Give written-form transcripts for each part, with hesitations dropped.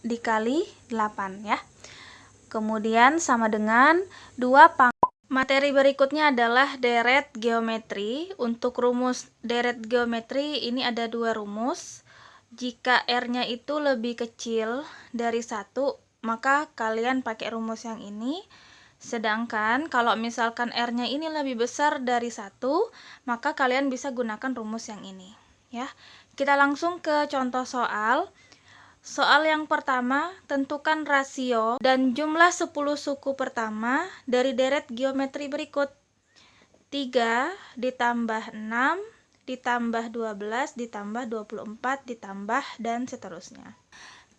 dikali 8 ya. Kemudian sama dengan 2 pangkat. Materi berikutnya adalah deret geometri. Untuk rumus deret geometri ini ada 2 rumus. Jika R-nya itu lebih kecil dari 1, maka kalian pakai rumus yang ini. Sedangkan kalau misalkan R-nya ini lebih besar dari 1, maka kalian bisa gunakan rumus yang ini ya. Kita langsung ke contoh soal. Soal yang pertama, tentukan rasio dan jumlah 10 suku pertama dari deret geometri berikut. 3 ditambah 6 ditambah 12 ditambah 24 ditambah dan seterusnya.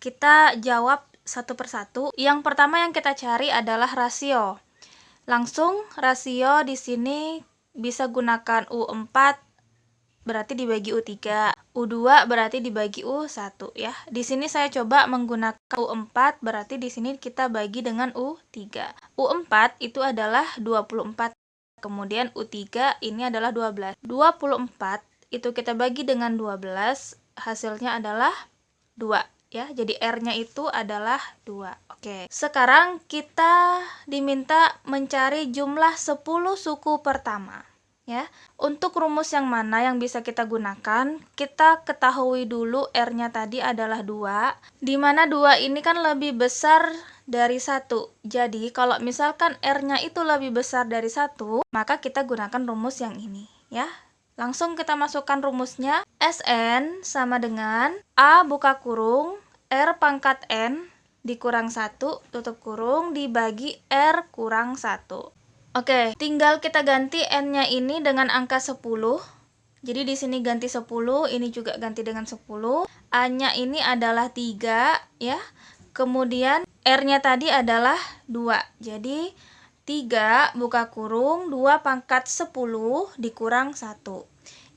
Kita jawab satu persatu. Yang pertama yang kita cari adalah rasio. Langsung rasio di sini bisa gunakan U4 berarti dibagi U3, U2 berarti dibagi U1 ya. Di sini saya coba menggunakan U4 berarti di sini kita bagi dengan U3. U4 itu adalah 24. Kemudian U3 ini adalah 12. 24 itu kita bagi dengan 12, hasilnya adalah 2 ya. Jadi R-nya itu adalah 2. Oke. Sekarang kita diminta mencari jumlah 10 suku pertama. Ya, untuk rumus yang mana yang bisa kita gunakan, kita ketahui dulu R-nya tadi adalah 2, di mana 2 ini kan lebih besar dari 1. Jadi, kalau misalkan R-nya itu lebih besar dari 1, maka kita gunakan rumus yang ini, ya. Langsung kita masukkan rumusnya. Sn sama dengan A buka kurung, R pangkat N dikurang 1, tutup kurung, dibagi R kurang 1. Oke, tinggal kita ganti N-nya ini dengan angka 10. Jadi di sini ganti 10, ini juga ganti dengan 10. A-nya ini adalah 3 ya. Kemudian R-nya tadi adalah 2. Jadi 3 buka kurung 2 pangkat 10 dikurang 1.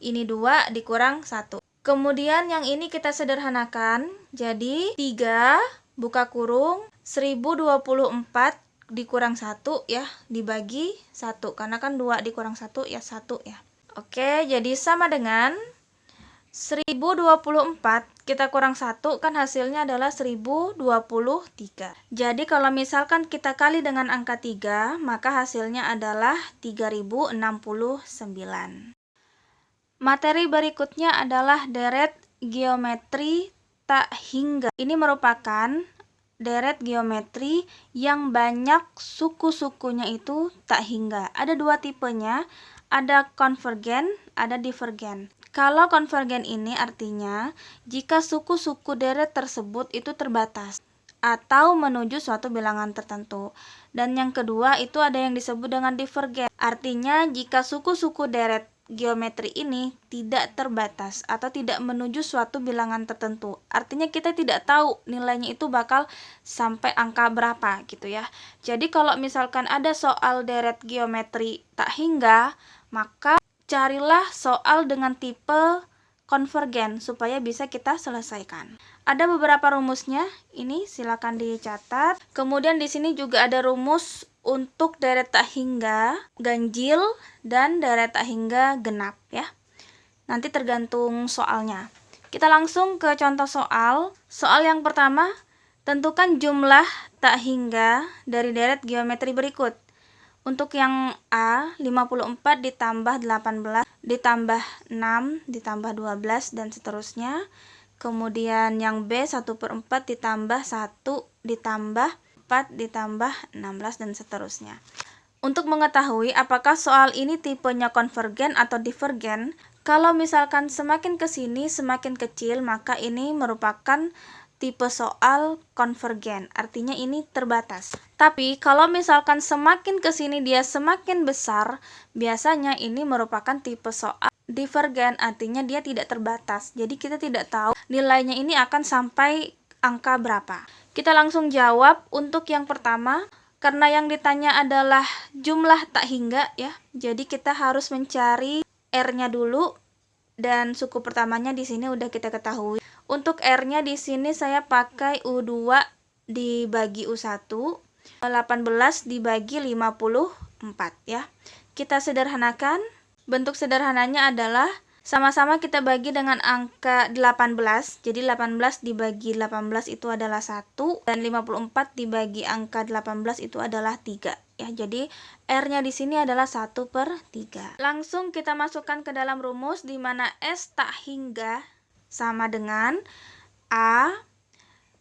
Ini 2 dikurang 1. Kemudian yang ini kita sederhanakan. Jadi 3 buka kurung 1024 dikurang 1 ya, dibagi 1, karena kan 2 dikurang 1 ya 1 ya. Oke, jadi sama dengan 1024 kita kurang 1 kan hasilnya adalah 1023. Jadi kalau misalkan kita kali dengan angka 3, maka hasilnya adalah 3069. Materi berikutnya adalah deret geometri tak hingga. Ini merupakan deret geometri yang banyak suku-sukunya itu tak hingga. Ada 2 tipenya, ada konvergen, ada divergen. Kalau konvergen ini artinya jika suku-suku deret tersebut itu terbatas atau menuju suatu bilangan tertentu. Dan yang kedua itu ada yang disebut dengan divergen. Artinya jika suku-suku deret geometri ini tidak terbatas atau tidak menuju suatu bilangan tertentu. Artinya kita tidak tahu nilainya itu bakal sampai angka berapa gitu ya. Jadi kalau misalkan ada soal deret geometri tak hingga, maka carilah soal dengan tipe konvergen supaya bisa kita selesaikan. Ada beberapa rumusnya, ini silakan dicatat. Kemudian di sini juga ada rumus untuk deret tak hingga ganjil dan deret tak hingga genap ya. Nanti tergantung soalnya. Kita langsung ke contoh soal. Soal yang pertama, tentukan jumlah tak hingga dari deret geometri berikut. Untuk yang A, 54 ditambah 18 ditambah 6 ditambah 12 dan seterusnya. Kemudian yang B, 1/4 ditambah 1 ditambah 4 ditambah 16 dan seterusnya. Untuk mengetahui apakah soal ini tipenya konvergen atau divergen, kalau misalkan semakin ke sini semakin kecil, maka ini merupakan tipe soal konvergen, artinya ini terbatas. Tapi kalau misalkan semakin ke sini dia semakin besar, biasanya ini merupakan tipe soal divergen, artinya dia tidak terbatas. Jadi kita tidak tahu nilainya ini akan sampai angka berapa. Kita langsung jawab untuk yang pertama, karena yang ditanya adalah jumlah tak hingga ya. Jadi kita harus mencari R-nya dulu dan suku pertamanya di sini udah kita ketahui. Untuk R-nya di sini saya pakai U2 dibagi U1, 18 dibagi 54 ya. Kita sederhanakan. Bentuk sederhananya adalah Sama-sama kita bagi dengan angka 18. Jadi 18 dibagi 18 itu adalah 1 dan 54 dibagi angka 18 itu adalah 3 ya. Jadi R-nya di sini adalah 1/3. Langsung kita masukkan ke dalam rumus di mana S tak hingga sama dengan A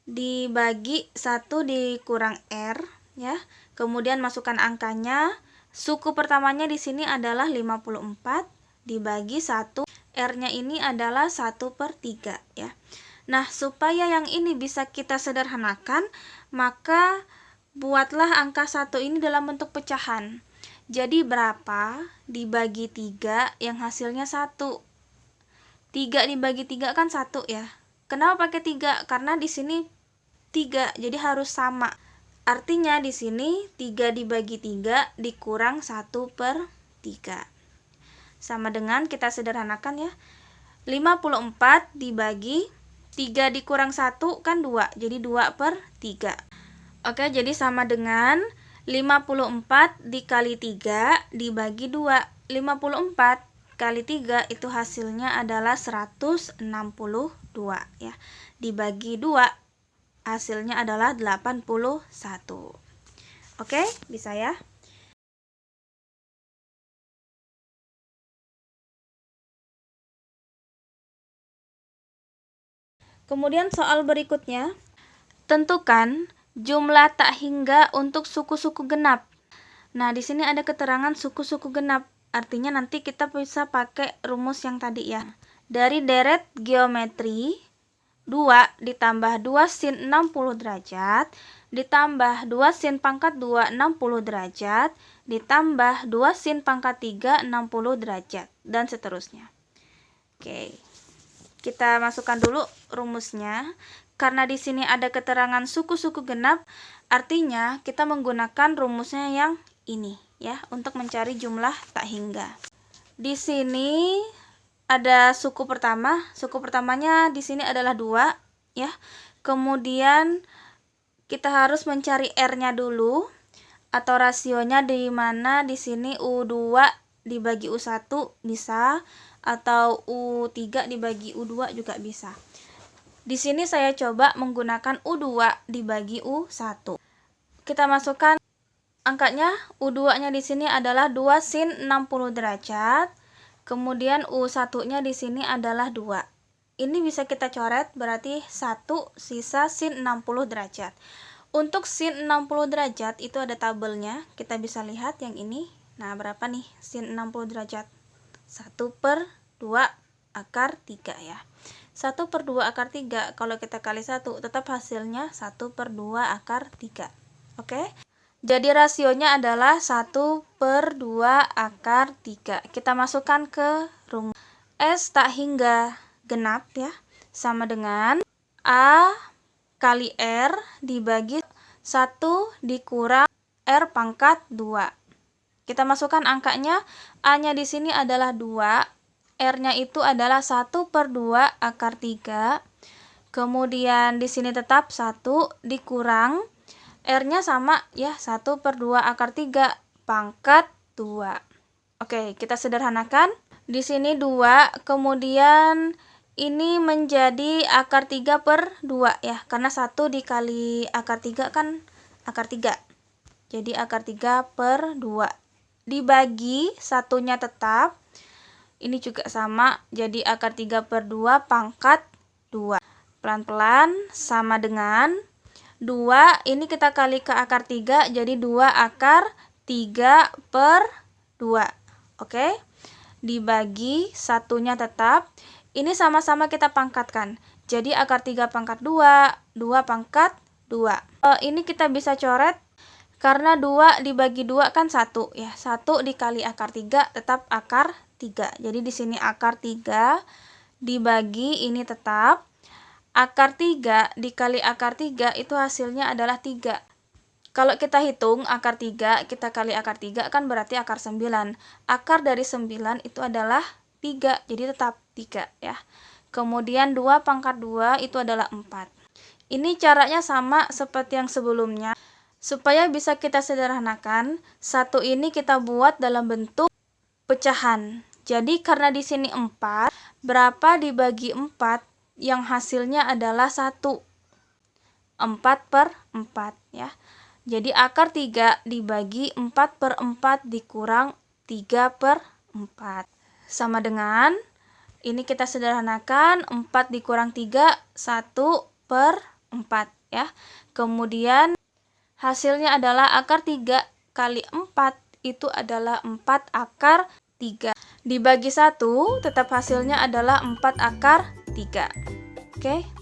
dibagi 1 dikurang R ya. Kemudian masukkan angkanya. Suku pertamanya di sini adalah 54 dibagi 1. R-nya ini adalah 1/3 ya. Nah, supaya yang ini bisa kita sederhanakan, maka buatlah angka 1 ini dalam bentuk pecahan. Jadi berapa dibagi 3 yang hasilnya 1? 3 dibagi 3 kan 1 ya. Kenapa pakai 3? Karena di sini 3, jadi harus sama. Artinya di sini 3 dibagi 3 dikurang 1/3. Sama dengan kita sederhanakan ya. 54 dibagi 3 dikurang 1 kan 2. Jadi 2/3. Oke, jadi sama dengan 54 dikali 3 dibagi 2. 54 kali 3 itu hasilnya adalah 162 ya. Dibagi 2 hasilnya adalah 81. Oke, bisa ya? Kemudian soal berikutnya, tentukan jumlah tak hingga untuk suku-suku genap. Nah, di sini ada keterangan suku-suku genap. Artinya nanti kita bisa pakai rumus yang tadi ya. Dari deret geometri 2 ditambah 2 sin 60 derajat ditambah 2 sin pangkat 2 60 derajat ditambah 2 sin pangkat 3 60 derajat dan seterusnya. Oke. Kita masukkan dulu rumusnya. Karena di sini ada keterangan suku-suku genap, artinya kita menggunakan rumusnya yang ini ya untuk mencari jumlah tak hingga. Di sini ada suku pertama. Suku pertamanya di sini adalah 2 ya. Kemudian kita harus mencari R-nya dulu atau rasionya, di mana di sini U2 dibagi U1 bisa, atau U3 dibagi U2 juga bisa. Di sini saya coba menggunakan U2 dibagi U1. Kita masukkan angkanya. U2-nya di sini adalah 2 sin 60 derajat. Kemudian U1-nya di sini adalah 2. Ini bisa kita coret, berarti 1 sisa sin 60 derajat. Untuk sin 60 derajat itu ada tabelnya. Kita bisa lihat yang ini. Nah, berapa nih sin 60 derajat? 1/2 akar 3 ya. 1/2 akar 3 kalau kita kali 1 tetap hasilnya 1/2 akar 3. Oke. Jadi rasionya adalah 1/2 akar 3. Kita masukkan ke rumus. S tak hingga genap ya. Sama dengan A kali R dibagi 1 dikurang R pangkat 2. Kita masukkan angkanya. A-nya di sini adalah 2. R-nya itu adalah 1/2 akar 3. Kemudian di sini tetap 1 dikurang R-nya sama ya, 1/2 akar 3 pangkat 2. Oke, kita sederhanakan. Di sini 2, kemudian ini menjadi akar 3/2 ya, karena 1 dikali akar 3 kan akar 3. Jadi akar 3/2. Dibagi satunya tetap. Ini juga sama, jadi akar 3/2 pangkat 2. Pelan-pelan sama dengan 2, ini kita kali ke akar 3, jadi 2 akar 3/2. Oke? Dibagi satunya tetap. Ini sama-sama kita pangkatkan. Jadi akar 3 pangkat 2, 2 pangkat 2. Ini kita bisa coret. Karena 2 dibagi 2 kan 1 ya. 1 dikali akar 3 tetap akar 3. Jadi di sini akar 3 dibagi ini tetap. Akar 3 dikali akar 3 itu hasilnya adalah 3. Kalau kita hitung akar 3, kita kali akar 3 kan berarti akar 9. Akar dari 9 itu adalah 3, jadi tetap 3 ya. Kemudian 2 pangkat 2 itu adalah 4. Ini caranya sama seperti yang sebelumnya. Supaya bisa kita sederhanakan, 1 ini kita buat dalam bentuk pecahan. Jadi karena di sini 4, berapa dibagi 4 yang hasilnya adalah 1? 4/4 ya. Jadi akar 3 dibagi 4/4 dikurang 3/4. Sama dengan, ini kita sederhanakan, 4 dikurang 3, 1/4 ya. Kemudian hasilnya adalah akar 3 kali 4 itu adalah 4 akar 3. Dibagi 1 tetap hasilnya adalah 4 akar 3. Oke.